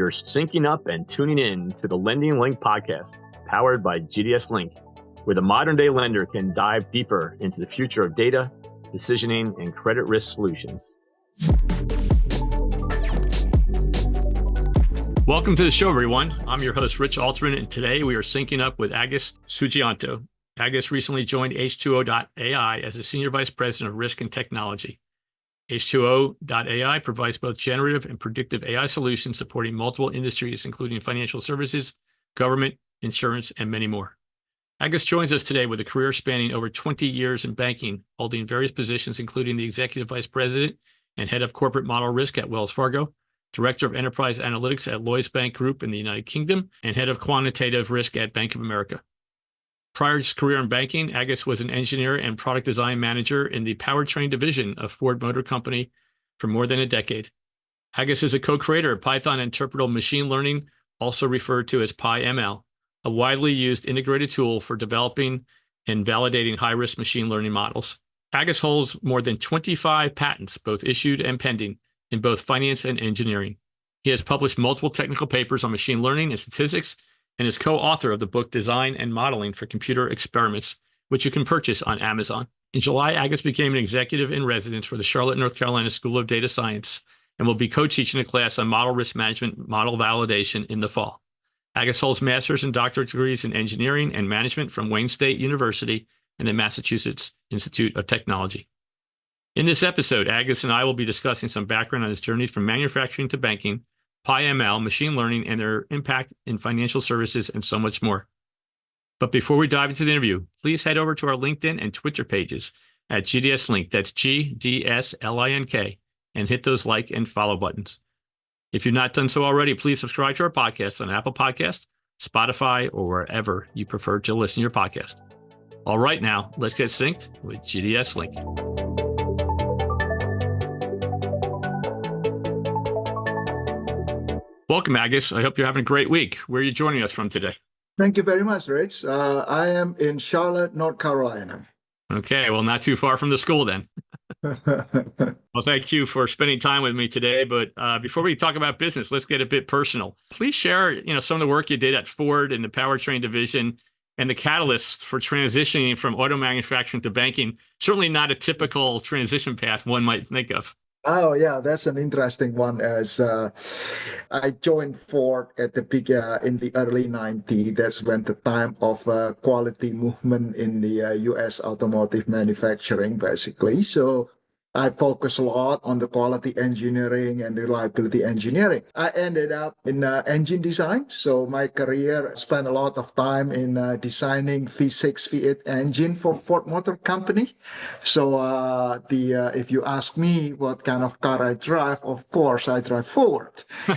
You're syncing up and tuning in to the Lending Link podcast, powered by GDS Link, where the modern day lender can dive deeper into the future of data, decisioning, and credit risk solutions. Welcome to the show, everyone. I'm your host, Rich Alterman, and today we are syncing up with Agus Sudjianto. Agus recently joined H2O.ai as a Senior Vice President of Risk and Technology. H2O.ai provides both generative and predictive AI solutions supporting multiple industries, including financial services, government, insurance, and many more. Agus joins us today with a career spanning over 20 years in banking, holding various positions, including the Executive Vice President and Head of Corporate Model Risk at Wells Fargo, Director of Enterprise Analytics at Lloyds Bank Group in the United Kingdom, and Head of Quantitative Risk at Bank of America. Prior to his career in banking, Agus was an engineer and product design manager in the powertrain division of Ford Motor Company for more than a decade. Agus is a co-creator of Python Interpretable Machine Learning, also referred to as PyML, a widely used integrated tool for developing and validating high-risk machine learning models. Agus holds more than 25 patents, both issued and pending, in both finance and engineering. He has published multiple technical papers on machine learning and statistics, and is co-author of the book Design and Modeling for Computer Experiments, which you can purchase on Amazon. In July, Agus became an executive in residence for the Charlotte, North Carolina School of Data Science, and will be co-teaching a class on model risk management, model validation in the fall. Agus holds master's and doctorate degrees in engineering and management from Wayne State University and the Massachusetts Institute of Technology. In this episode, Agus and I will be discussing some background on his journey from manufacturing to banking, PyML, machine learning, and their impact in financial services, and so much more. But before we dive into the interview, please head over to our LinkedIn and Twitter pages at GDS Link, that's GDSLINK, and hit those like and follow buttons. If you've not done so already, please subscribe to our podcast on Apple Podcasts, Spotify, or wherever you prefer to listen to your podcast. All right, now let's get synced with GDS Link. Welcome, Agus. I hope you're having a great week. Where are you joining us from today? Thank you very much, Rich. I am in Charlotte, North Carolina. Okay, well, not too far from the school then. Well, thank you for spending time with me today. But before we talk about business, let's get a bit personal. Please share, some of the work you did at Ford in the powertrain division and the catalysts for transitioning from auto manufacturing to banking. Certainly not a typical transition path one might think of. Oh, yeah, that's an interesting one. As I joined Ford at the in the early 90s. That's when the time of quality movement in the U.S. automotive manufacturing, basically. So I focus a lot on the quality engineering and reliability engineering. I ended up in engine design. So my career spent a lot of time in designing V6, V8 engine for Ford Motor Company. So if you ask me what kind of car I drive, of course I drive Ford.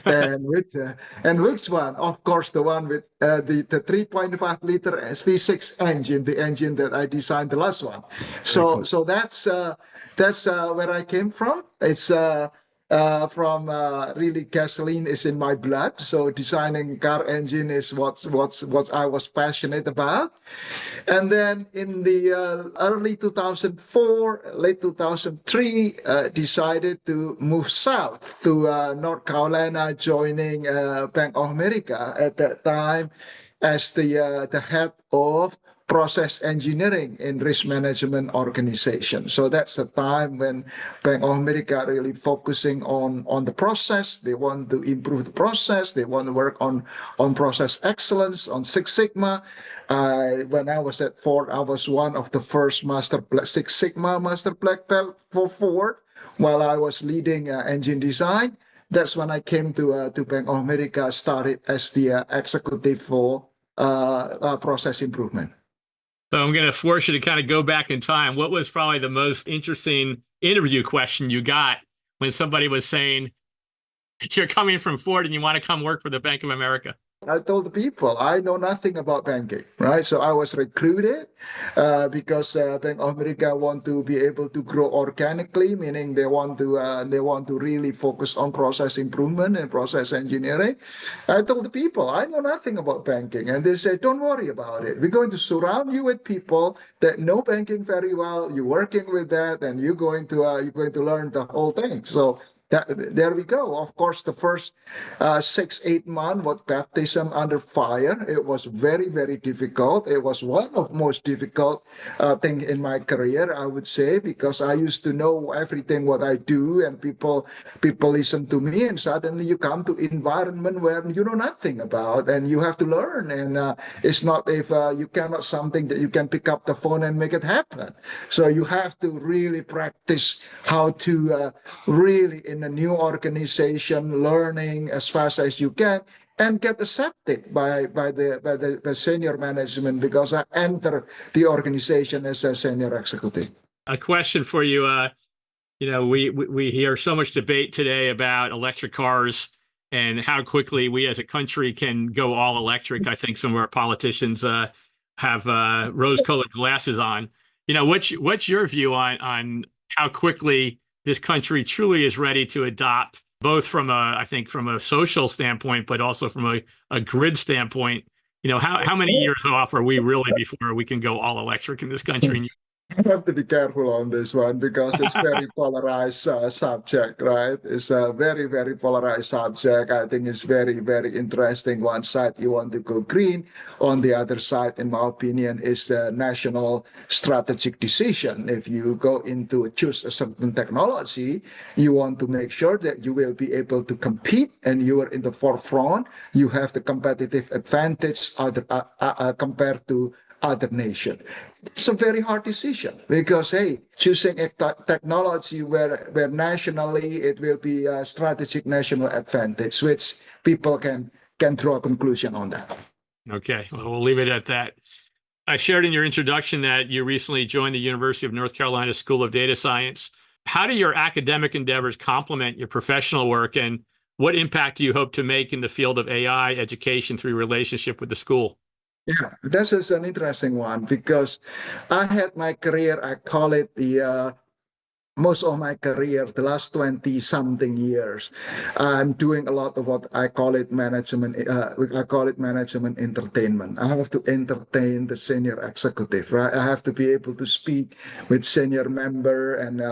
and which one? Of course, the one with the 3.5 liter V6 engine, the engine that I designed, the last one. So that's where I came from. It's from really gasoline is in my blood. So designing car engine is what I was passionate about. And then in the early 2004, late 2003, decided to move south to North Carolina, joining Bank of America at that time as the head of process engineering in risk management organization. So that's the time when Bank of America really focusing on the process. They want to improve the process. They want to work on process excellence, on Six Sigma. When I was at Ford, I was one of the first Six Sigma master black belt for Ford while I was leading engine design. That's when I came to Bank of America, started as the executive for process improvement. So I'm going to force you to kind of go back in time. What was probably the most interesting interview question you got when somebody was saying, you're coming from Ford and you want to come work for the Bank of America? I told the people I know nothing about banking, right? So I was recruited because Bank of America want to be able to grow organically, meaning they want to really focus on process improvement and process engineering. I told the people I know nothing about banking, and they said, "Don't worry about it. We're going to surround you with people that know banking very well. You're working with that, and you're going to learn the whole thing." So there we go. Of course, the first 6, 8 months was baptism under fire. It was very, very difficult. It was one of the most difficult thing in my career, I would say, because I used to know everything what I do, and people listen to me, and suddenly you come to environment where you know nothing about, and you have to learn. And it's not if you cannot something that you can pick up the phone and make it happen. So you have to really practice how to really in a new organization, learning as fast as you can, and get accepted by the senior management, because I enter the organization as a senior executive. A question for you. We hear so much debate today about electric cars and how quickly we as a country can go all electric. I think some of our politicians have rose-colored glasses on. What's your view on how quickly this country truly is ready to adopt, both from from a social standpoint, but also from a grid standpoint? How many years off are we really before we can go all electric in this country? I have to be careful on this one because it's very polarized subject, right? It's a very, very polarized subject. I think it's very, very interesting. One side you want to go green. On the other side, in my opinion, is a national strategic decision. If you go into choose a certain technology, you want to make sure that you will be able to compete and you are in the forefront. You have the competitive advantage compared to other nation. It's a very hard decision because, hey, choosing a technology where nationally it will be a strategic national advantage, which people can draw a conclusion on that. Okay, well, we'll leave it at that. I shared in your introduction that you recently joined the University of North Carolina School of Data Science. How do your academic endeavors complement your professional work, and what impact do you hope to make in the field of AI education through your relationship with the school? Yeah, this is an interesting one because I had my career, I call it the most of my career, the last 20 something years, I'm doing a lot of what I call it management. I call it management entertainment. I have to entertain the senior executive, right? I have to be able to speak with senior member and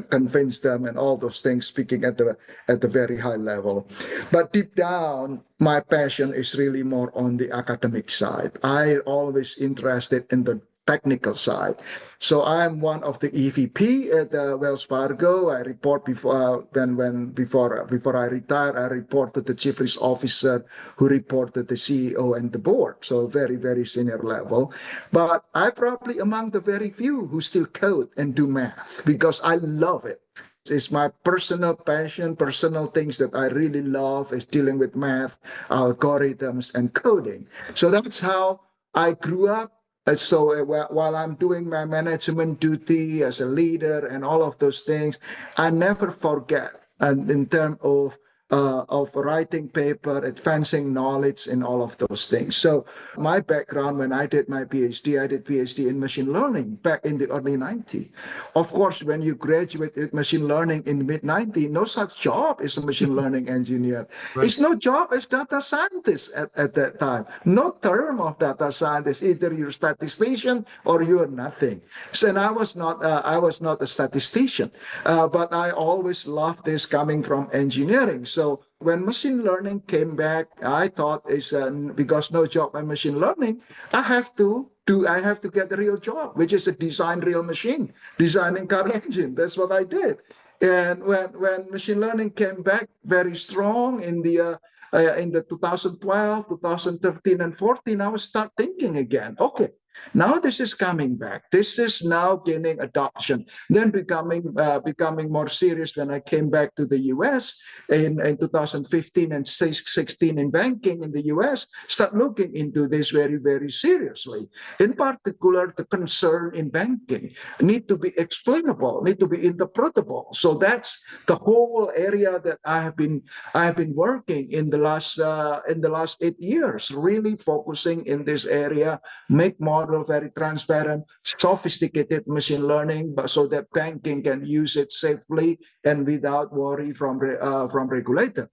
convince them and all those things, speaking at the very high level. But deep down, my passion is really more on the academic side. I always interested in the technical side. So I'm one of the EVP at Wells Fargo. I report before I retire, I report to the chief risk officer who report to the CEO and the board. So very, very senior level. But I'm probably among the very few who still code and do math because I love it. It's my personal passion, personal things that I really love is dealing with math, algorithms, and coding. So that's how I grew up. So while I'm doing my management duty as a leader and all of those things, I never forget. And in terms of writing paper, advancing knowledge, and all of those things. So my background, when I did my PhD, I did PhD in machine learning back in the early 90s. Of course, when you graduate with machine learning in the mid-90s, no such job as a machine learning engineer. Right. It's no job as data scientist at that time. No term of data scientist. Either you're a statistician or you're nothing. So, and I was not a statistician, but I always loved this coming from engineering. So when machine learning came back, I thought because no job in machine learning, I have to get a real job, which is a design real machine, designing car engine. That's what I did. And when machine learning came back very strong in the 2012, 2013, and 14, I was start thinking again. Okay, now this is coming back. This is now gaining adoption. Then becoming more serious when I came back to the U.S. in 2015 and 16 in banking in the U.S. Start looking into this very, very seriously. In particular, the concern in banking need to be explainable, need to be interpretable. So that's the whole area that I have been working in the last 8 years, really focusing in this area, make model very transparent, sophisticated machine learning, but so that banking can use it safely and without worry from regulator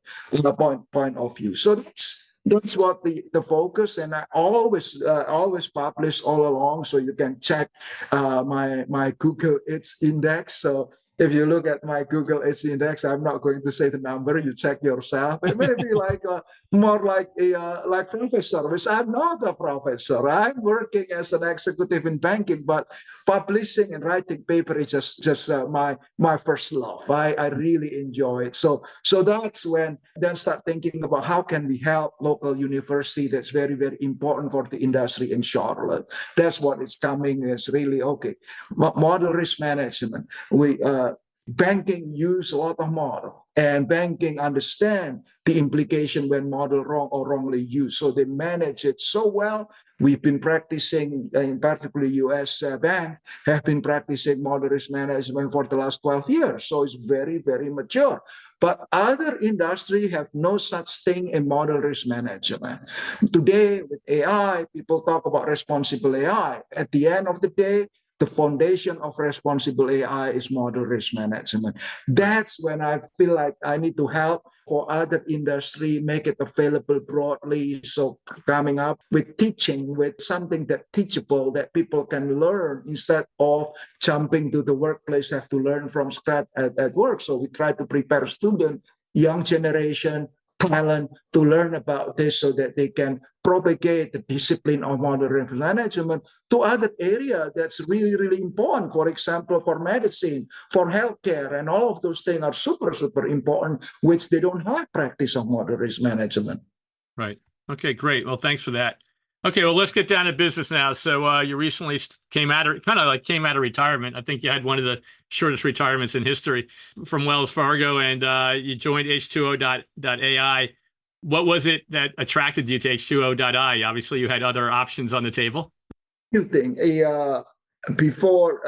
point of view. So that's what the focus, and I always publish all along, so you can check my Google It's index. So if you look at my Google Edge index, I'm not going to say the number. You check yourself. It may be like more like a like professor, which I'm not a professor. I'm working as an executive in banking, but publishing and writing paper is just my first love. I really enjoy it. So that's when then start thinking about how can we help local university. That's very very important for the industry in Charlotte. That's what is coming. Is really okay. Model risk management. We banking use a lot of model, and banking understand the implication when model wrong or wrongly used. So they manage it so well. We've been practicing, in particular U.S. Bank, have been practicing model risk management for the last 12 years. So it's very, very mature. But other industry have no such thing in model risk management. Today, with AI, people talk about responsible AI. At the end of the day, the foundation of responsible AI is model risk management. That's when I feel like I need to help for other industry, make it available broadly. So coming up with teaching with something that teachable that people can learn instead of jumping to the workplace, have to learn from scratch at work. So we try to prepare students, young generation, talent to learn about this so that they can propagate the discipline of model risk management to other area that's really, really important. For example, for medicine, for healthcare, and all of those things are super, super important, which they don't have practice of model risk management. Right. Okay, great. Well, thanks for that. Okay, well, let's get down to business now. So you recently came out of retirement. I think you had one of the shortest retirements in history from Wells Fargo, and you joined H2O.ai. What was it that attracted you to H2O.ai? Obviously, you had other options on the table. Two things. Before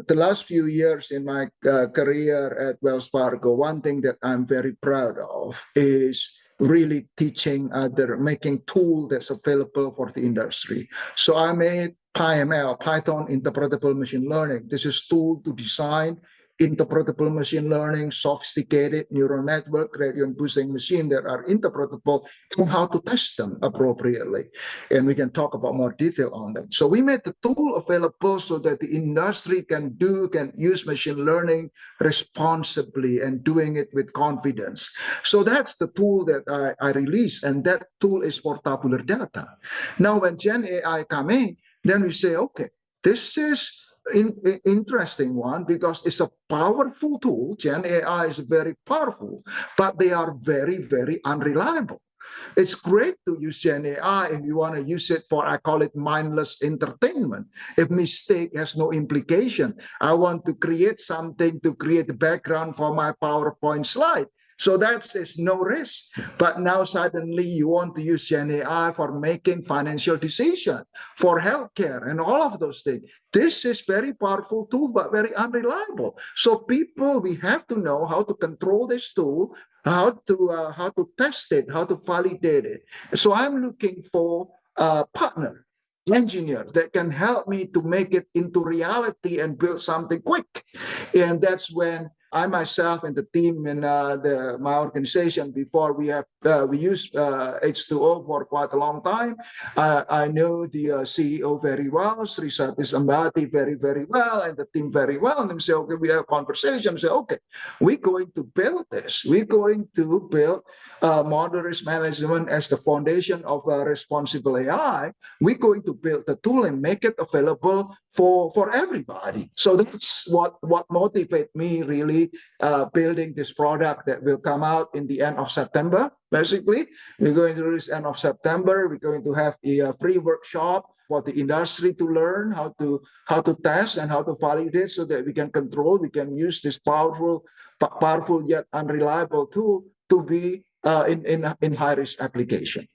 the last few years in my career at Wells Fargo, one thing that I'm very proud of is really teaching making tool that's available for the industry. So I made PyML, Python Interpretable Machine Learning. This is tool to design interpretable machine learning, sophisticated neural network, gradient boosting machine that are interpretable, and how to test them appropriately. And we can talk about more detail on that. So we made the tool available so that the industry can use machine learning responsibly and doing it with confidence. So that's the tool that I released, and that tool is for tabular data. Now, when Gen AI come in, then we say, okay, this is interesting one because it's a powerful tool. Gen AI is very powerful, but they are very, very unreliable. It's great to use Gen AI if you want to use it for, I call it mindless entertainment. If mistake has no implication, I want to create something to create the background for my PowerPoint slide. So that's no risk. But now suddenly you want to use Gen AI for making financial decisions, for healthcare, and all of those things. This is very powerful tool, but very unreliable. So people, we have to know how to control this tool, how to test it, how to validate it. So I'm looking for a partner, engineer that can help me to make it into reality and build something quick. And that's when I myself and the team in my organization before we used H2O for quite a long time. I know the CEO very well, Sri Satish Ambati very, very well, and the team very well. And they say, okay, we have a conversation. Say, okay, we're going to build this. We're going to build model risk management as the foundation of responsible AI. We're going to build the tool and make it available for everybody. So that's what motivates me really building this product that will come out in the end of September. Basically, we're going to release end of September. We're going to have a free workshop for the industry to learn how to test and how to validate so that we can use this powerful yet unreliable tool to be in high risk application.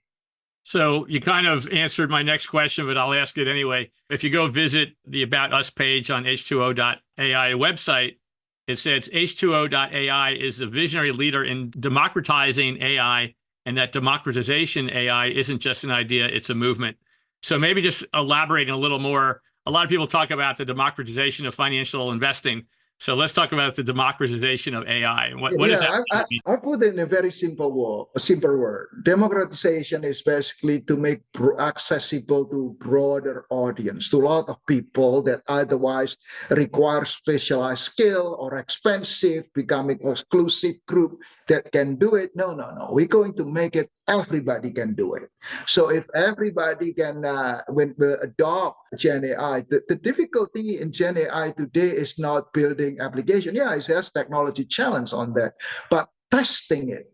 So you kind of answered my next question, but I'll ask it anyway. If you go visit the About Us page on H2O.ai website, it says H2O.ai is the visionary leader in democratizing AI, and that democratization AI isn't just an idea, it's a movement. So maybe just elaborating a little more. A lot of people talk about the democratization of financial investing, So let's talk about the democratization of AI. And what does that Yeah, mean? I put it in a very simple word. A simple word. Democratization is basically to make accessible to broader audience, to a lot of people that otherwise require specialized skill or expensive, becoming exclusive group that can do it. No, no, no. We're going to make it everybody can do it. So if everybody can when will adopt Gen AI, the difficulty in Gen AI today is not building application. Yeah, it has technology challenge on that, but testing it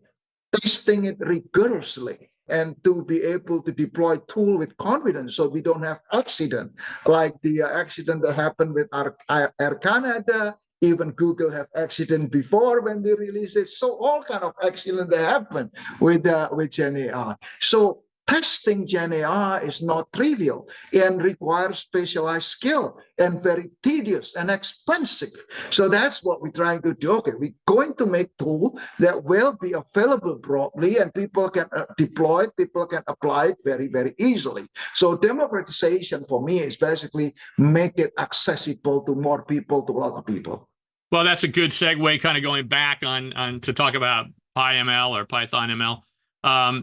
rigorously, and to be able to deploy tool with confidence so we don't have accident like the accident that happened with Air Canada. Even Google have accident before when they release it. So all kind of accident that happen with Gen AI. So testing Gen AI is not trivial and requires specialized skill and very tedious and expensive. So that's what we're trying to do. Okay, we're going to make tool that will be available broadly and people can deploy it, people can apply it very, very easily. So democratization for me is basically make it accessible to more people, to a lot of people. Well, that's a good segue, kind of going back on to talk about PyML or Python ML.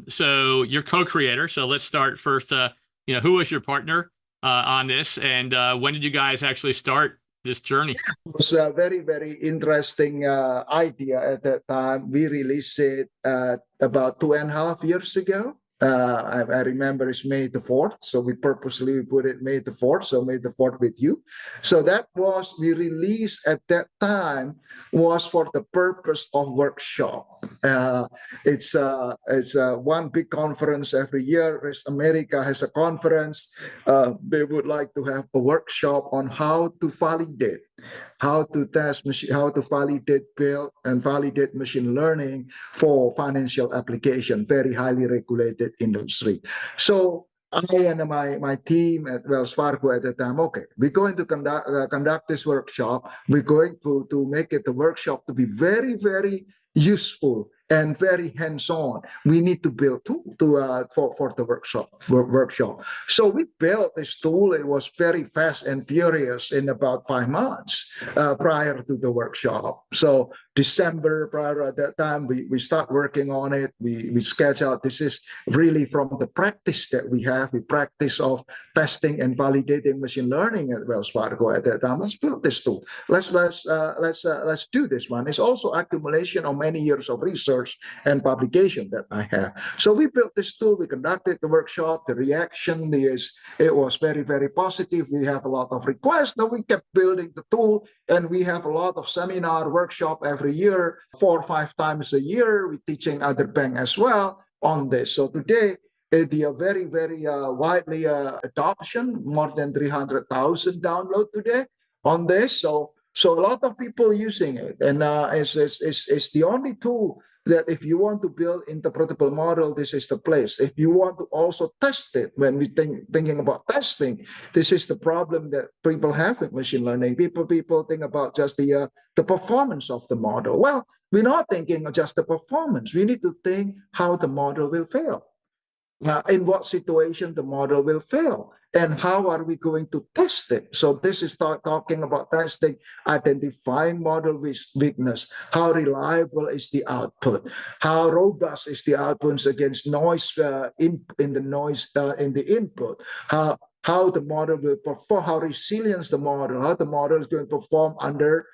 So you're co-creator. So let's start first. Who was your partner on this, and when did you guys actually start this journey? It was a very, very interesting idea at that time. We released it about 2.5 years ago. I remember it's May the 4th. So we purposely put it May the 4th. So May the 4th with you. So that was, we released at that time was for the purpose of workshop. It's one big conference every year. America has a conference. They would like to have a workshop on how to validate, how to test machine, how to validate, build, and validate machine learning for financial application, very highly regulated industry. So I and my team at Wells Fargo at the time, okay, we're going to conduct this workshop. We're going to make it a workshop to be very, very useful and very hands-on. We need to build tool for the workshop. So we built this tool. It was very fast and furious in about 5 months prior to the workshop. So December prior at that time, we start working on it. We sketch out. This is really from the practice that we have. We practice of testing and validating machine learning at Wells Fargo at that time. Let's build this tool. Let's do this one. It's also accumulation of many years of research and publication that I have. So we built this tool, we conducted the workshop, the reaction is, it was very, very positive. We have a lot of requests. Now we kept building the tool and we have a lot of seminar workshop every year, 4 or 5 times a year. We're teaching other banks as well on this. So today, the very, very widely adoption, more than 300,000 download today on this. So a lot of people using it, and it's the only tool that if you want to build interpretable model, this is the place. If you want to also test it, when we thinking about testing, this is the problem that people have with machine learning. People think about just the performance of the model. Well, we're not thinking of just the performance. We need to think how the model will fail. In what situation the model will fail, and how are we going to test it? So this is talking about testing, identifying model weakness, how reliable is the output, how robust is the outputs against noise in the input, how the model will perform, how resilient the model, how the model is going to perform under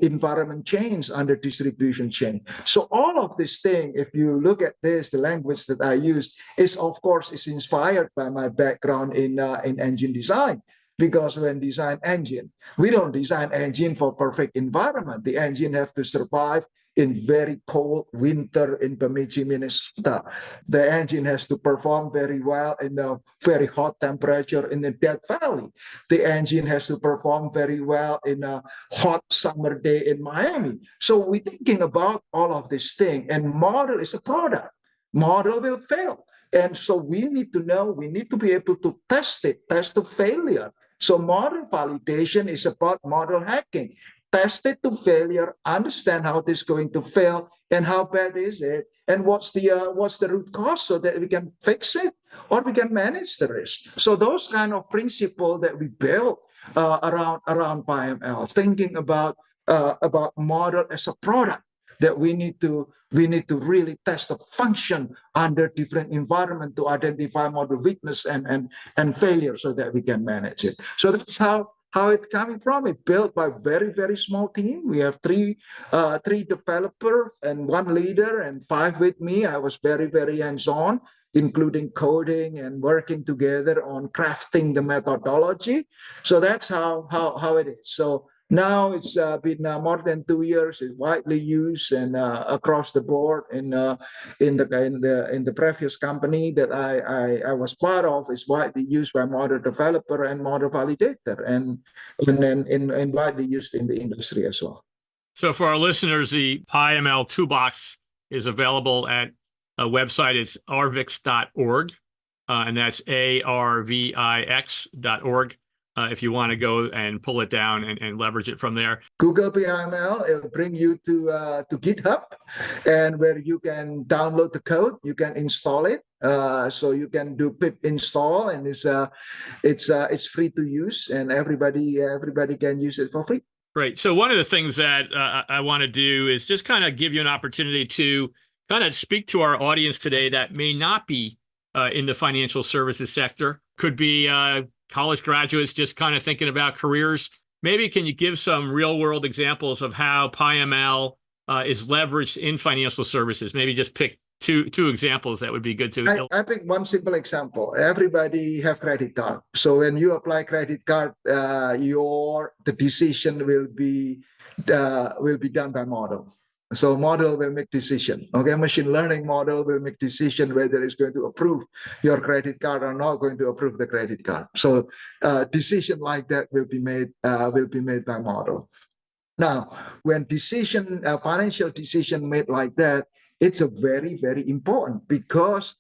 environment change, under distribution change. So all of this thing, if you look at this, the language that I use is, of course, is inspired by my background in engine design. Because when design engine, we don't design engine for perfect environment. The engine have to survive in very cold winter in Bemidji, Minnesota. The engine has to perform very well in a very hot temperature in the Death Valley. The engine has to perform very well in a hot summer day in Miami. So we're thinking about all of this thing, and model is a product. Model will fail. And so we need to know, we need to be able to test it, test to failure. So model validation is about model hacking. Test it to failure, understand how this is going to fail and how bad is it, and what's the root cause so that we can fix it or we can manage the risk. So those kind of principles that we built around PyML, thinking about about model as a product, that we need to really test the function under different environment to identify model weakness and failure so that we can manage it. So that's how it's coming from. It built by very small team. We have three developers and one leader and 5 with me. I was very hands-on, including coding and working together on crafting the methodology. So that's how it is. So now it's been more than 2 years. It's widely used and across the board in the previous company that I was part of. Is widely used by model developer and model validator, and then in widely used in the industry as well. So for our listeners, the PyML toolbox is available at a website. It's arvix.org, and that's arvix.org. If you want to go and pull it down and leverage it from there. Google PyML, it'll bring you to GitHub, and where you can download the code, you can install it. So you can do pip install, and it's free to use, and everybody can use it for free. Great. So one of the things that I want to do is just kind of give you an opportunity to kind of speak to our audience today that may not be in the financial services sector. Could be college graduates just kind of thinking about careers. Maybe can you give some real world examples of how PyML is leveraged in financial services? Maybe just pick two examples that would be good to. I pick one simple example. Everybody have credit card. So when you apply credit card, the decision will be done by model. So model will make decision. Okay, machine learning model will make decision whether it's going to approve your credit card or not going to approve the credit card. So decision like that will be made by model. Now, when financial decision made like that, it's a very important, because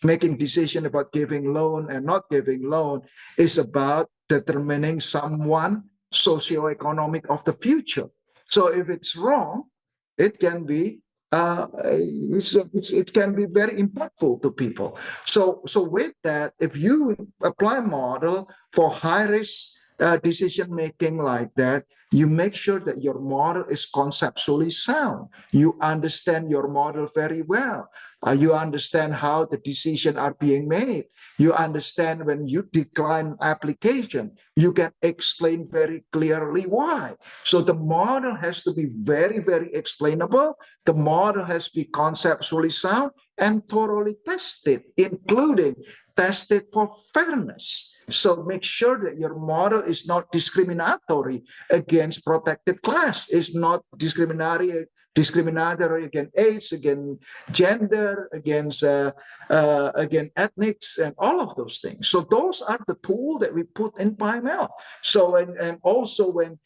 making decision about giving loan and not giving loan is about determining someone socioeconomic of the future. So if it's wrong, it can be it can be very impactful to people. So with that, if you apply model for high risk decision making like that, you make sure that your model is conceptually sound. You understand your model very well. You understand how the decisions are being made. You understand when you decline application, you can explain very clearly why. So the model has to be very explainable. The model has to be conceptually sound and thoroughly tested, including tested for fairness. So make sure that your model is not discriminatory against protected class, is not discriminatory against age, against gender, against ethnics, and all of those things. So those are the tools that we put in PyML. So and also when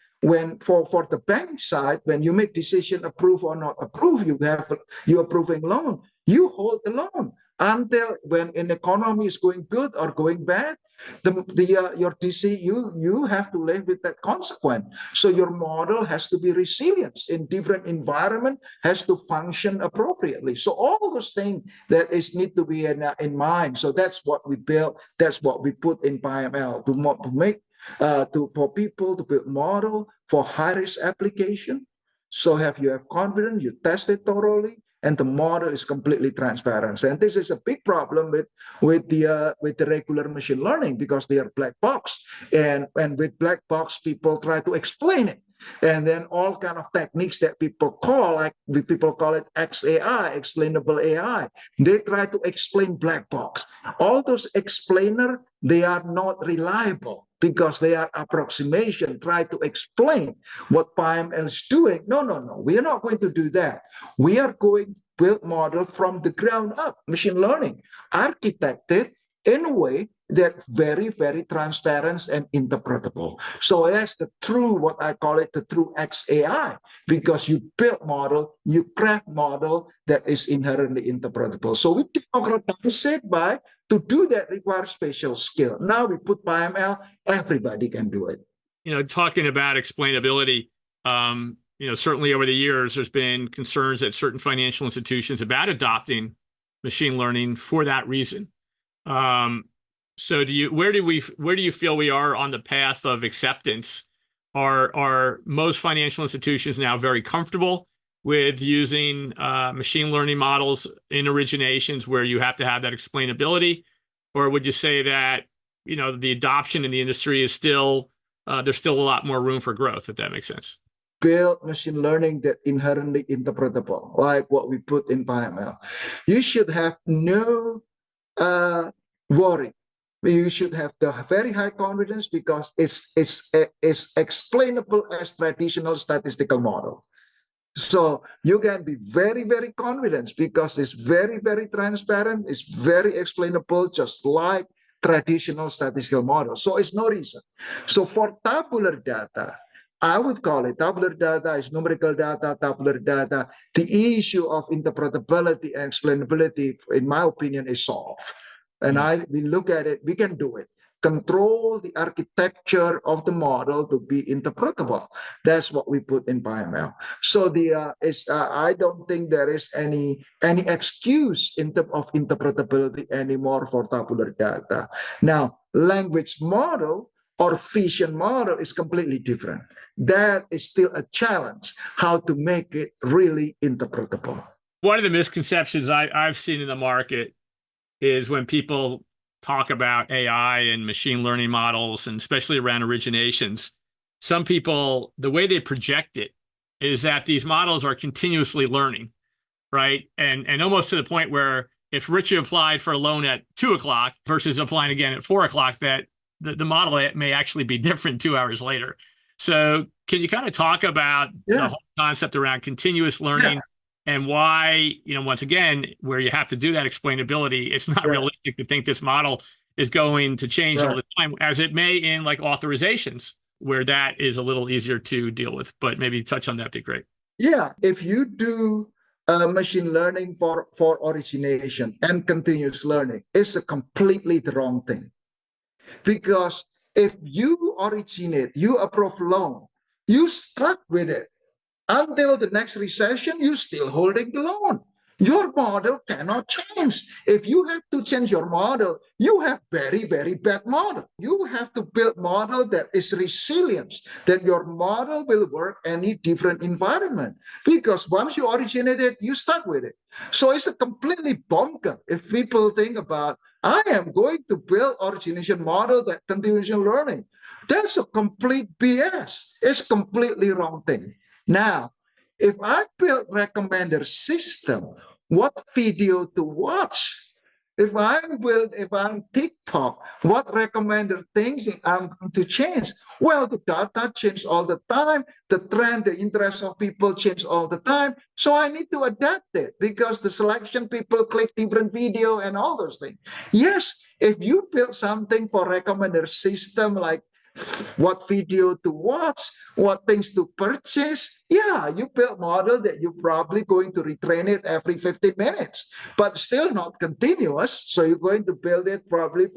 for the bank side, when you make decision approve or not approve, you approving loan, you hold the loan until when an economy is going good or going bad, your DC, you have to live with that consequence. So your model has to be resilient in different environment, has to function appropriately. So all those things that need to be in mind. So that's what we built. That's what we put in PyML to make for people to build model for high risk application. So you have confidence, you test it thoroughly, and the model is completely transparent. And this is a big problem with the regular machine learning, because they are black box. And with black box, people try to explain it. And then all kind of techniques that people call it XAI, explainable AI. They try to explain black box. All those explainer, they are not reliable, because they are approximation, try to explain what PyML is doing. No, we are not going to do that. We are going to build model from the ground up, machine learning, architected in a way that very transparent and interpretable. So that's what I call it, the true XAI, because you build model, you craft model that is inherently interpretable. So we democratize it to do that requires special skill. Now we put PyML, everybody can do it. Talking about explainability, certainly over the years, there's been concerns at certain financial institutions about adopting machine learning for that reason. So where do you feel we are on the path of acceptance are most financial institutions now very comfortable with using machine learning models in originations where you have to have that explainability? Or would you say that, the adoption in the industry is still, there's still a lot more room for growth, if that makes sense? Build machine learning that inherently interpretable, like what we put in PyML. You should have no worry. You should have the very high confidence because it's explainable as traditional statistical model. So you can be very, very confident because it's very, very transparent. It's very explainable, just like traditional statistical model. So it's no reason. So for tabular data, I would call it tabular data is numerical data, tabular data. The issue of interpretability and explainability, in my opinion, is solved. And we look at it, we can do it. Control the architecture of the model to be interpretable. That's what we put in PyML. So I don't think there is any excuse of interpretability anymore for tabular data. Now, language model or vision model is completely different. That is still a challenge, how to make it really interpretable. One of the misconceptions I've seen in the market is when people talk about AI and machine learning models, and especially around originations, some people, the way they project it is that these models are continuously learning, right? And almost to the point where if Richie applied for a loan at 2:00 versus applying again at 4:00, that the model may actually be different 2 hours later. So can you kind of talk about the whole concept around continuous learning? And why, once again, where you have to do that explainability, it's not realistic to think this model is going to change all the time, as it may in like authorizations, where that is a little easier to deal with. But maybe touch on that, be great. Yeah, if you do machine learning for origination and continuous learning, it's a completely the wrong thing. Because if you originate, you approve loan, you stuck with it. Until the next recession, you're still holding the loan. Your model cannot change. If you have to change your model, you have very, very bad model. You have to build model that is resilient, that your model will work any different environment. Because once you originate it, you stuck with it. So it's a completely bonkers if people think about, I am going to build origination model that continuous learning. That's a complete BS. It's completely wrong thing. Now, if I build recommender system, what video to watch? If I'm TikTok, what recommender things I'm going to change? Well, the data change all the time. The trend, the interest of people change all the time. So I need to adapt it because the selection people click different video and all those things. Yes, if you build something for recommender system like what video to watch, what things to purchase. Yeah, you build model that you're probably going to retrain it every 15 minutes, but still not continuous. So you're going to build it probably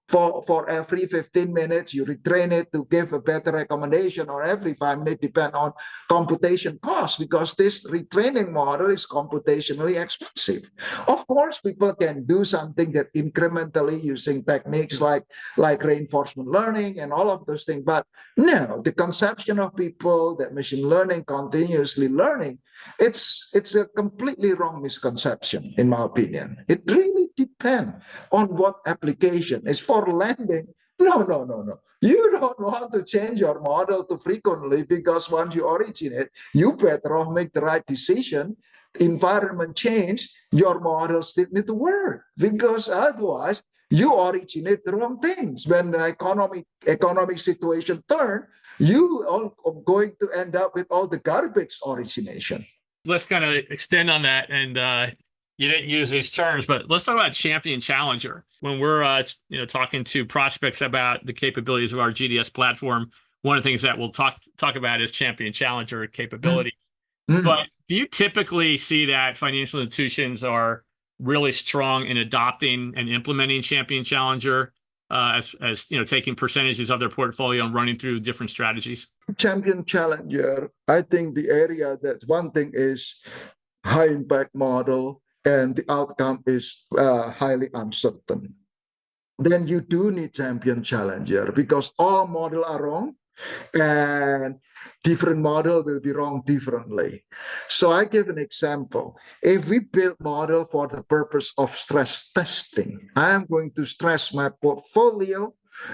for every 15 minutes, you retrain it to give a better recommendation, or every 5 minutes, depend on computation cost, because this retraining model is computationally expensive. Of course, people can do something that incrementally using techniques like reinforcement learning and all of those things. But no, the conception of people that machine learning, continuously learning, it's a completely wrong misconception, in my opinion. It really depends on what application. Is for lending. No. You don't want to change your model too frequently, because once you originate, you better off make the right decision. Environment change, your model still need to work, because otherwise you originate the wrong things. When the economic situation turn, you are going to end up with all the garbage origination. Let's kind of extend on that, and you didn't use these terms, but let's talk about champion challenger. When we're talking to prospects about the capabilities of our GDS platform, one of the things that we'll talk about is champion challenger capabilities. Mm-hmm. But do you typically see that financial institutions are really strong in adopting and implementing champion challenger, as taking percentages of their portfolio and running through different strategies? Champion challenger, I think the area that one thing is high impact model, and the outcome is highly uncertain. Then you do need champion challenger, because all models are wrong. and different model will be wrong differently. So I give an example. If we build model for the purpose of stress testing, I am going to stress my portfolio.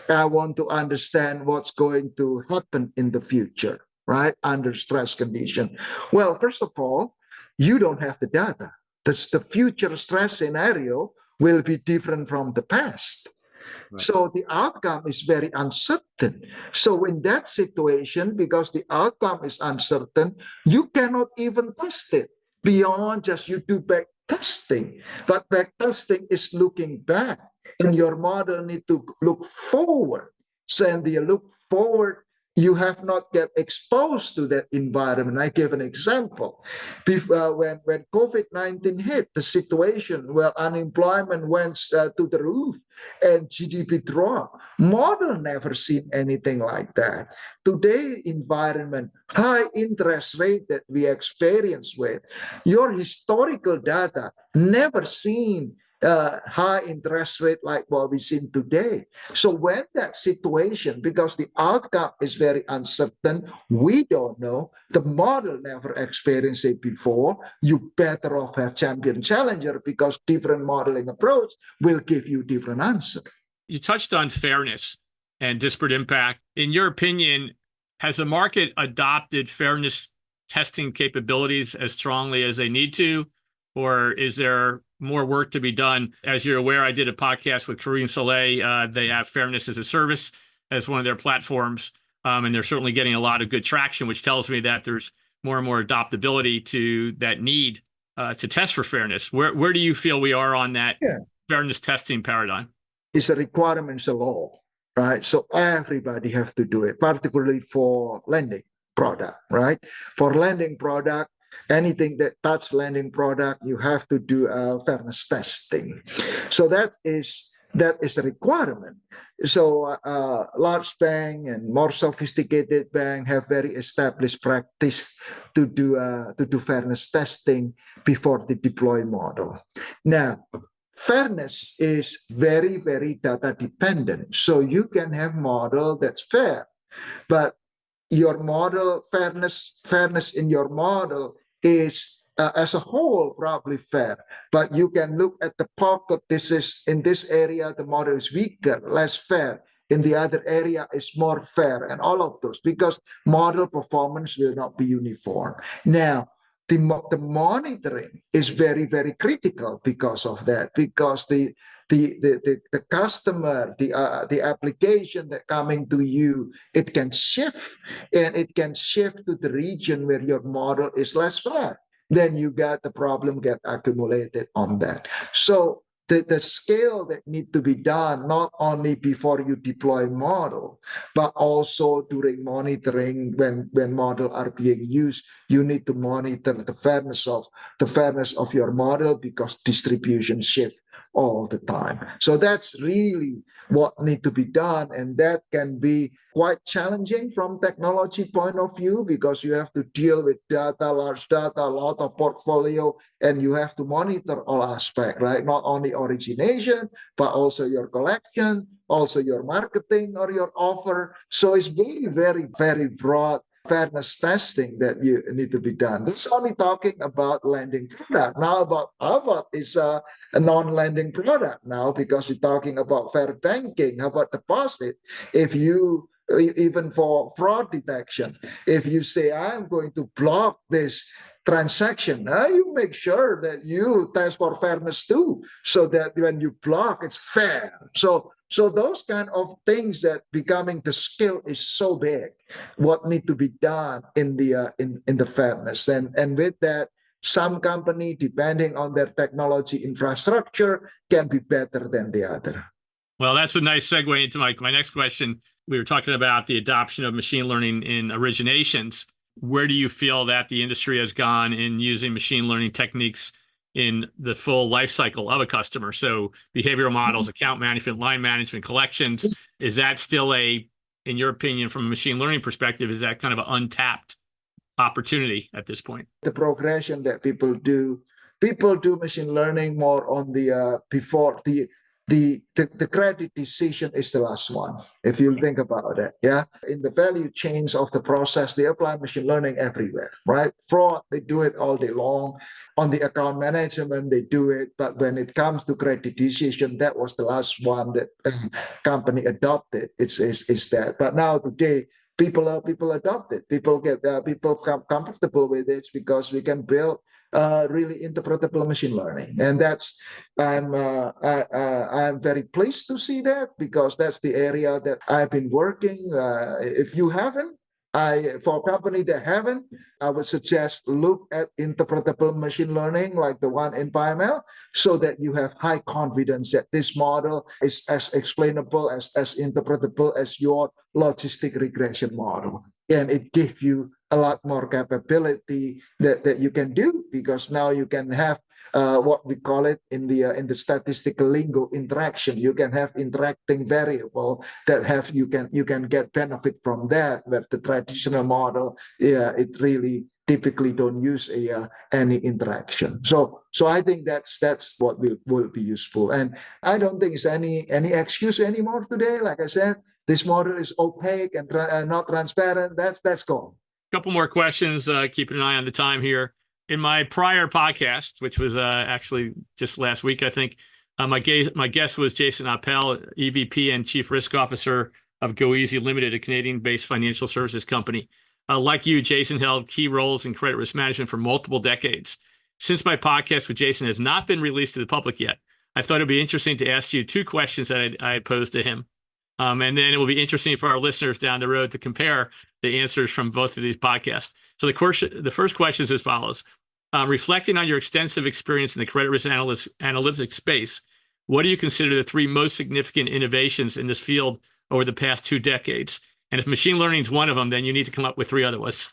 I want to understand what's going to happen in the future, right? Under stress condition. Well, first of all, you don't have the data. The future stress scenario will be different from the past. Right. So the outcome is very uncertain. So in that situation, because the outcome is uncertain, you cannot even test it beyond just you do back testing. But back testing is looking back, and your model need to look forward. So and the look forward, you have not yet exposed to that environment. I give an example. When COVID-19 hit, the situation where unemployment went to the roof and GDP dropped, model never seen anything like that. Today environment, high interest rate that we experience with, your historical data never seen high interest rate like what we've seen today. So when that situation, because the outcome is very uncertain, we don't know, the model never experienced it before, you better off have champion challenger because different modeling approach will give you different answer. You touched on fairness and disparate impact. In your opinion, has the market adopted fairness testing capabilities as strongly as they need to, or is there more work to be done? As you're aware, I did a podcast with Kareem Saleh. They have fairness as a service as one of their platforms, and they're certainly getting a lot of good traction, which tells me that there's more and more adoptability to that need to test for fairness. Where do you feel we are on that fairness testing paradigm? It's a requirement of law, right? So everybody have to do it, particularly for lending product, right? For lending product, anything that touch lending product, you have to do fairness testing. So that is a requirement. So large bank and more sophisticated bank have very established practice to do fairness testing before they deploy model. Now, fairness is very, very data dependent. So you can have model that's fair, but your model fairness in your model is as a whole probably fair, but you can look at the pocket. This is in this area the model is weaker, less fair. In the other area is more fair, and all of those, because model performance will not be uniform. Now, the monitoring is very, very critical because of that, because the customer, the application that coming to you, it can shift, and it can shift to the region where your model is less fair. Then you got the problem get accumulated on that. So the scale that need to be done, not only before you deploy model, but also during monitoring when model are being used, you need to monitor the fairness of your model, because distribution shift all the time. So that's really what need to be done, and that can be quite challenging from technology point of view, because you have to deal with data, large data, a lot of portfolio, and you have to monitor all aspects, right? Not only origination, but also your collection, also your marketing or your offer. So it's very, very, very broad fairness testing that you need to be done. That's only talking about lending product. Now about is a non-lending product now, because we're talking about fair banking. How about deposit? If you, even for fraud detection, if you say, I'm going to block this transaction, you make sure that you test for fairness too, so that when you block, it's fair. So those kind of things that becoming the skill is so big, what need to be done in the fairness. And with that, some company, depending on their technology infrastructure, can be better than the other. Well, that's a nice segue into my next question. We were talking about the adoption of machine learning in originations. Where do you feel that the industry has gone in using machine learning techniques in the full life cycle of a customer? So behavioral models, account management, line management, collections, is that still in your opinion, from a machine learning perspective, is that kind of an untapped opportunity at this point? The progression that people do machine learning more on the before the credit decision is the last one, if you think about it. Yeah. In the value chains of the process, they apply machine learning everywhere, right? Fraud, they do it all day long. On the account management, they do it. But when it comes to credit decision, that was the last one that company adopted. It's that. But now today, people adopt it. People become comfortable with it because we can build really interpretable machine learning, and that's I'm very pleased to see that, because that's the area that I've been working. If you haven't, for a company that haven't, I would suggest look at interpretable machine learning like the one in PyML, so that you have high confidence that this model is as explainable, as interpretable as your logistic regression model. And it gives you a lot more capability that you can do, because now you can have what we call it in the statistical lingo, interaction. You can have interacting variable that have you can get benefit from that, where the traditional model, it really typically don't use any interaction. So I think that's what will be useful, and I don't think it's any excuse anymore today. Like I said, this model is opaque and not transparent. That's gone. Couple more questions, keeping an eye on the time here. In my prior podcast, which was actually just last week, I think, my guest was Jason Appel, EVP and Chief Risk Officer of GoEasy Limited, a Canadian-based financial services company. Like you, Jason held key roles in credit risk management for multiple decades. Since my podcast with Jason has not been released to the public yet, I thought it'd be interesting to ask you two questions that I posed to him. And then it will be interesting for our listeners down the road to compare the answers from both of these podcasts. So the first question is as follows. Reflecting on your extensive experience in the credit risk analytics space, what do you consider the three most significant innovations in this field over the past 2 decades? And if machine learning is one of them, then you need to come up with 3 other ones.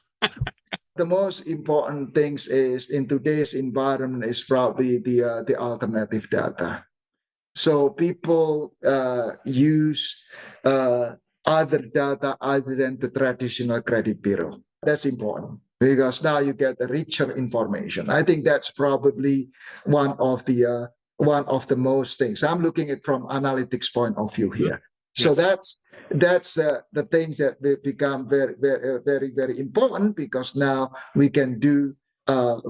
The most important things is in today's environment is probably the alternative data. So people use other data other than the traditional credit bureau. That's important, because now you get a richer information. I think that's probably one of the most things. I'm looking at from analytics point of view here. So yes, that's the things that become very, very, very, very important, because now we can do a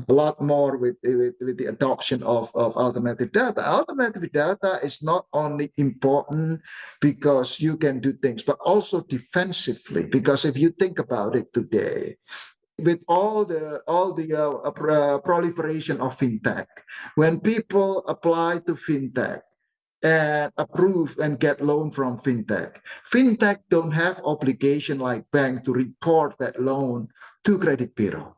lot more with the adoption of alternative data. Alternative data is not only important because you can do things, but also defensively. Because if you think about it today, with all the proliferation of fintech, when people apply to fintech and approve and get loan from fintech don't have obligation like bank to report that loan to credit bureau.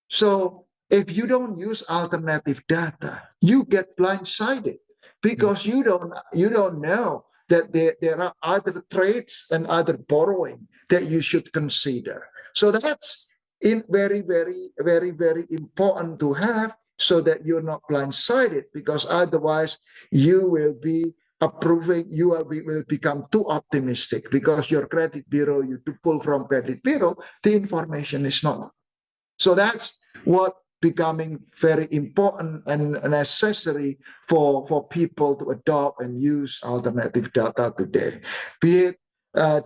So if you don't use alternative data, you get blindsided, because you don't know that there are other trades and other borrowing that you should consider. So that's very, very, very, very important to have, so that you're not blindsided, because otherwise you will be approving, will become too optimistic, because your credit bureau, you to pull from credit bureau, the information is not. So that's what becoming very important and necessary for people to adopt and use alternative data today, be it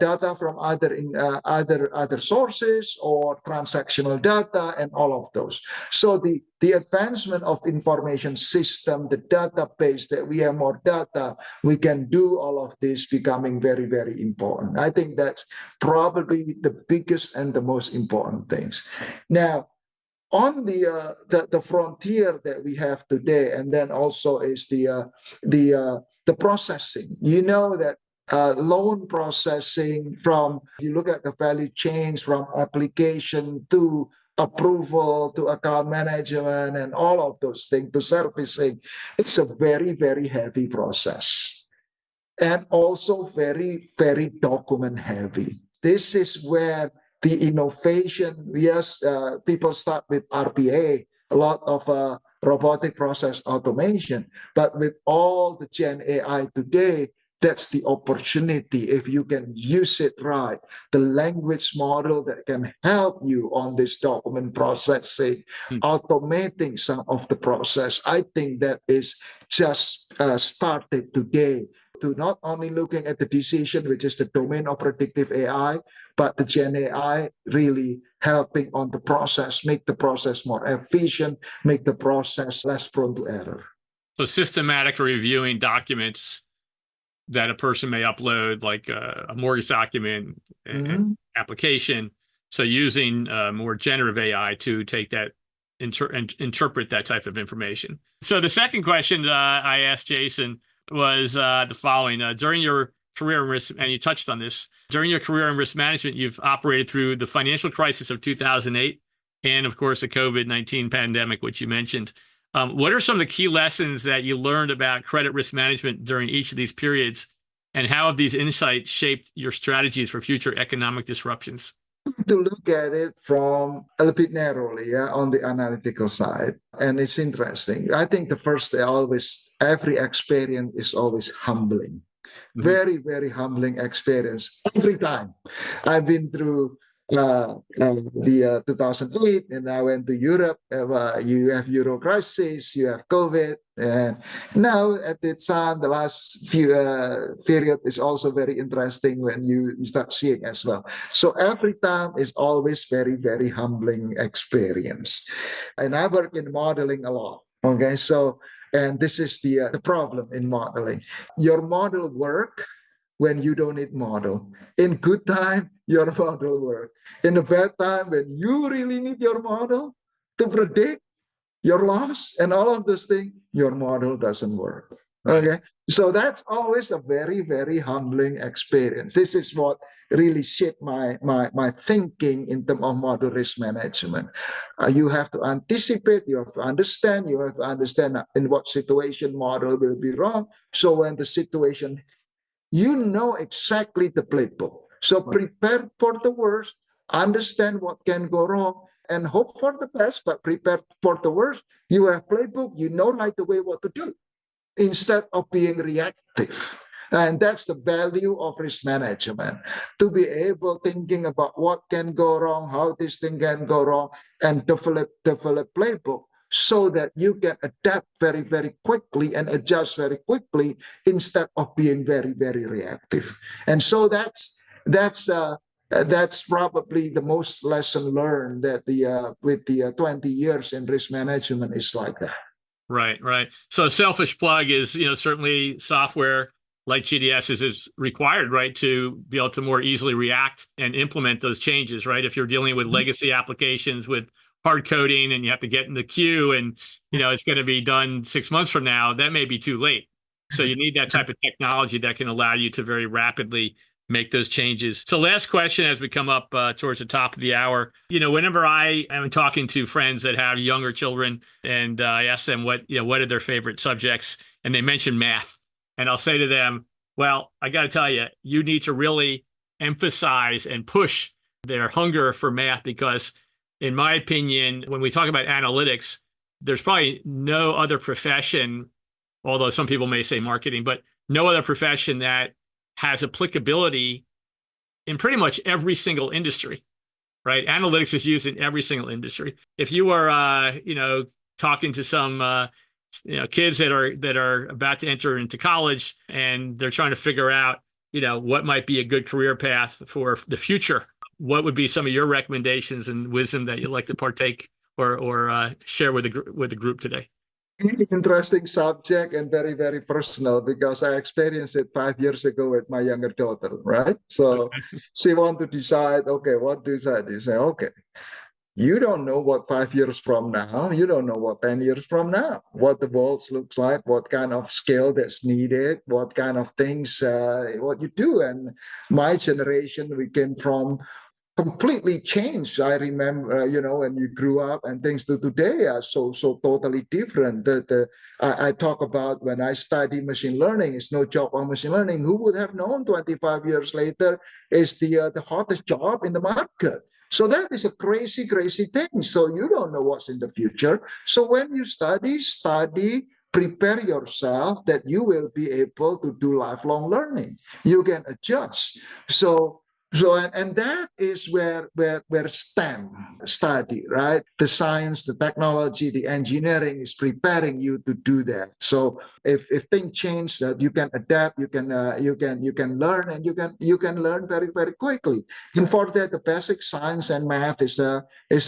data from other sources or transactional data and all of those. So the advancement of information system, the database, that we have more data, we can do all of this, becoming very, very important. I think that's probably the biggest and the most important things. Now, on the frontier that we have today, and then also is the processing. You know that loan processing, from you look at the value chains from application to approval to account management and all of those things to servicing, it's a very, very heavy process, and also very, very document heavy. This is where the innovation, yes, people start with RPA, a lot of robotic process automation, but with all the Gen AI today, That's the opportunity if you can use it right. The language model that can help you on this document processing, automating some of the process. I think that is just started today to not only looking at the decision, which is the domain of predictive AI, but the Gen AI really helping on the process, make the process more efficient, make the process less prone to error. So systematically reviewing documents that a person may upload, like a mortgage document, an application. So using more generative AI to take that, interpret that type of information. So the second question I asked Jason was the following. During your career in risk, and you touched on this, during your career in risk management, you've operated through the financial crisis of 2008 and, of course, the COVID-19 pandemic, which you mentioned. What are some of the key lessons that you learned about credit risk management during each of these periods, and how have these insights shaped your strategies for future economic disruptions? To look at it from a little bit narrowly, on the analytical side. And it's interesting. I think the first every experience is always humbling. Very, very humbling experience every time. I've been through the 2008, and I went to Europe. You have Euro crisis, you have COVID, and now at the time, the last few period is also very interesting when you start seeing as well. So every time is always very, very humbling experience. And I work in modeling a lot. Okay, so and this is the problem in modeling. Your model work when you don't need model. In good time, your model work. In a bad time, when you really need your model to predict your loss and all of those things, your model doesn't work. Okay, so that's always a very, very humbling experience. This is what really shaped my thinking in terms of model risk management. You have to anticipate, you have to understand in what situation model will be wrong. So when the situation, you know exactly the playbook. So prepare for the worst, understand what can go wrong, and hope for the best, but prepare for the worst. You have playbook, you know right away what to do, instead of being reactive. And that's the value of risk management, to be able thinking about what can go wrong, how this thing can go wrong, and develop playbook so that you can adapt very, very quickly and adjust very quickly instead of being very, very reactive. And so that's probably the most lesson learned that with the 20 years in risk management is like that. Right. So a selfish plug is, certainly software like GDS is required, right, to be able to more easily react and implement those changes, right? If you're dealing with legacy applications with hard coding and you have to get in the queue and, it's going to be done 6 months from now, that may be too late. So you need that type of technology that can allow you to very rapidly make those changes. So last question as we come up towards the top of the hour, whenever I am talking to friends that have younger children and I ask them what are their favorite subjects, and they mention math, and I'll say to them, well, I got to tell you, you need to really emphasize and push their hunger for math, because in my opinion, when we talk about analytics, there's probably no other profession, although some people may say marketing, but no other profession that has applicability in pretty much every single industry, right? Analytics is used in every single industry. If you are, talking to some, kids that are about to enter into college and they're trying to figure out, what might be a good career path for the future, what would be some of your recommendations and wisdom that you'd like to partake or share with the group today? Interesting subject and very, very personal, because I experienced it 5 years ago with my younger daughter, right? So she want to decide, okay, what do I do? You say, okay, you don't know what 5 years from now, you don't know what 10 years from now, what the world looks like, what kind of skill that's needed, what kind of things, what you do. And my generation, we came from completely changed. I remember, when you grew up, and things to today are so totally different. I talk about when I study machine learning, it's no job on machine learning. Who would have known 25 years later is the hottest job in the market? So that is a crazy, crazy thing. So you don't know what's in the future. So when you study prepare yourself that you will be able to do lifelong learning. You can adjust. And that is where STEM study, right? The science, the technology, the engineering is preparing you to do that. So if things change, that you can adapt, you can learn, and you can learn very, very quickly. And for that, the basic science and math is a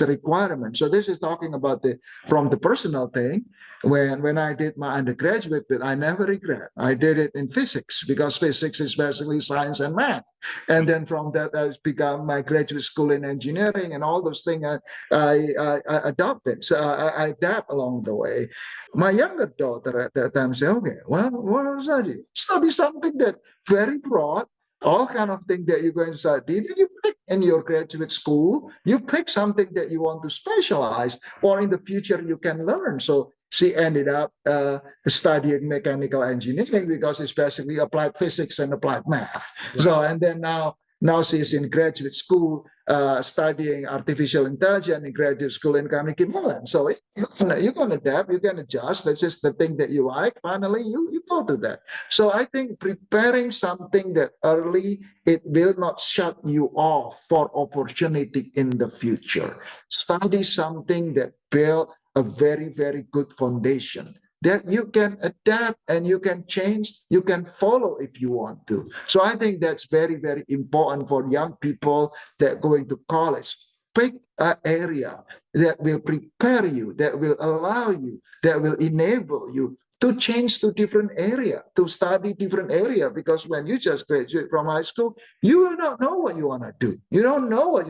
requirement. So this is talking about from the personal thing. When I did my undergraduate, but I never regret. I did it in physics, because physics is basically science and math. And then from that, I become my graduate school in engineering, and all those things I adopted. So I adapt along the way. My younger daughter at that time said, okay, well, what study? Study something that very broad, all kind of things that you're going to study. Then you pick in your graduate school, you pick something that you want to specialize, or in the future you can learn. So she ended up studying mechanical engineering, because it's basically applied physics and applied math. Right. So, and then now she's in graduate school studying artificial intelligence in graduate school in Carnegie Mellon. So you can adapt, you can adjust. That's just the thing that you like. Finally, you go to that. So I think preparing something that early, it will not shut you off for opportunity in the future. Study something that build a very, very good foundation that you can adapt and you can change, you can follow if you want to. So I think that's very, very important for young people that going to college. Pick an area that will prepare you, that will allow you, that will enable you to change to different area, to study different area. Because when you just graduate from high school, you will not know what you want to do. You don't know what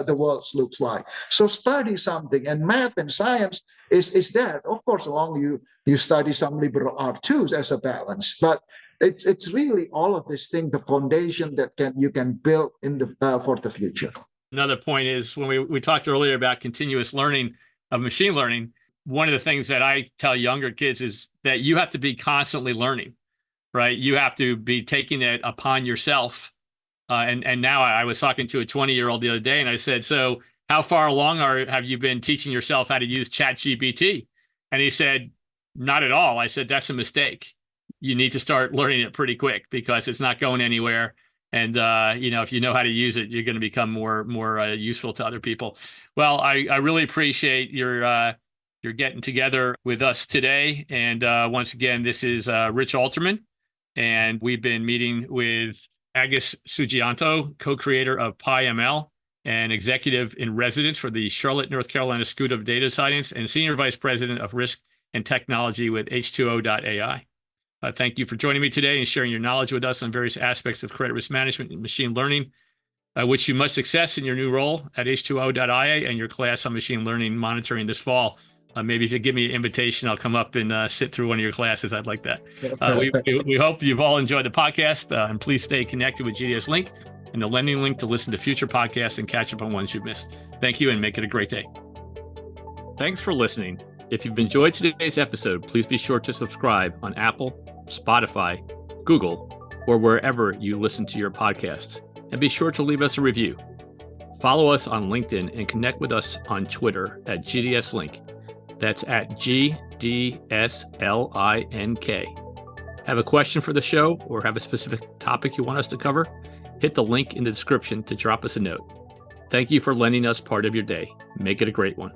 the world looks like. So study something, and math and science is that. Of course, along you study some liberal art too as a balance. But it's really all of this thing, the foundation that you can build in the for the future. Another point is, when we talked earlier about continuous learning of machine learning, one of the things that I tell younger kids is that you have to be constantly learning, right? You have to be taking it upon yourself. And now I was talking to a 20-year-old the other day, and I said, so how far along have you been teaching yourself how to use ChatGPT? And he said, not at all. I said, that's a mistake. You need to start learning it pretty quick, because it's not going anywhere. And, if you know how to use it, you're going to become more useful to other people. Well, I really appreciate your getting together with us today. And once again, this is Rich Alterman, and we've been meeting with Agus Sudjianto, co-creator of PyML and executive in residence for the Charlotte, North Carolina School of Data Science, and senior vice president of risk and technology with H2O.ai. Thank you for joining me today and sharing your knowledge with us on various aspects of credit risk management and machine learning. I wish you much success in your new role at H2O.ia and your class on machine learning monitoring this fall. Maybe if you give me an invitation, I'll come up and sit through one of your classes. I'd like that. We hope you've all enjoyed the podcast, and please stay connected with GDS Link and the lending link to listen to future podcasts and catch up on ones you've missed. Thank you, and make it a great day. Thanks for listening. If you've enjoyed today's episode, please be sure to subscribe on Apple, Spotify, Google, or wherever you listen to your podcasts. And be sure to leave us a review. Follow us on LinkedIn and connect with us on Twitter at GDS Link. That's at GDSLINK. Have a question for the show or have a specific topic you want us to cover? Hit the link in the description to drop us a note. Thank you for lending us part of your day. Make it a great one.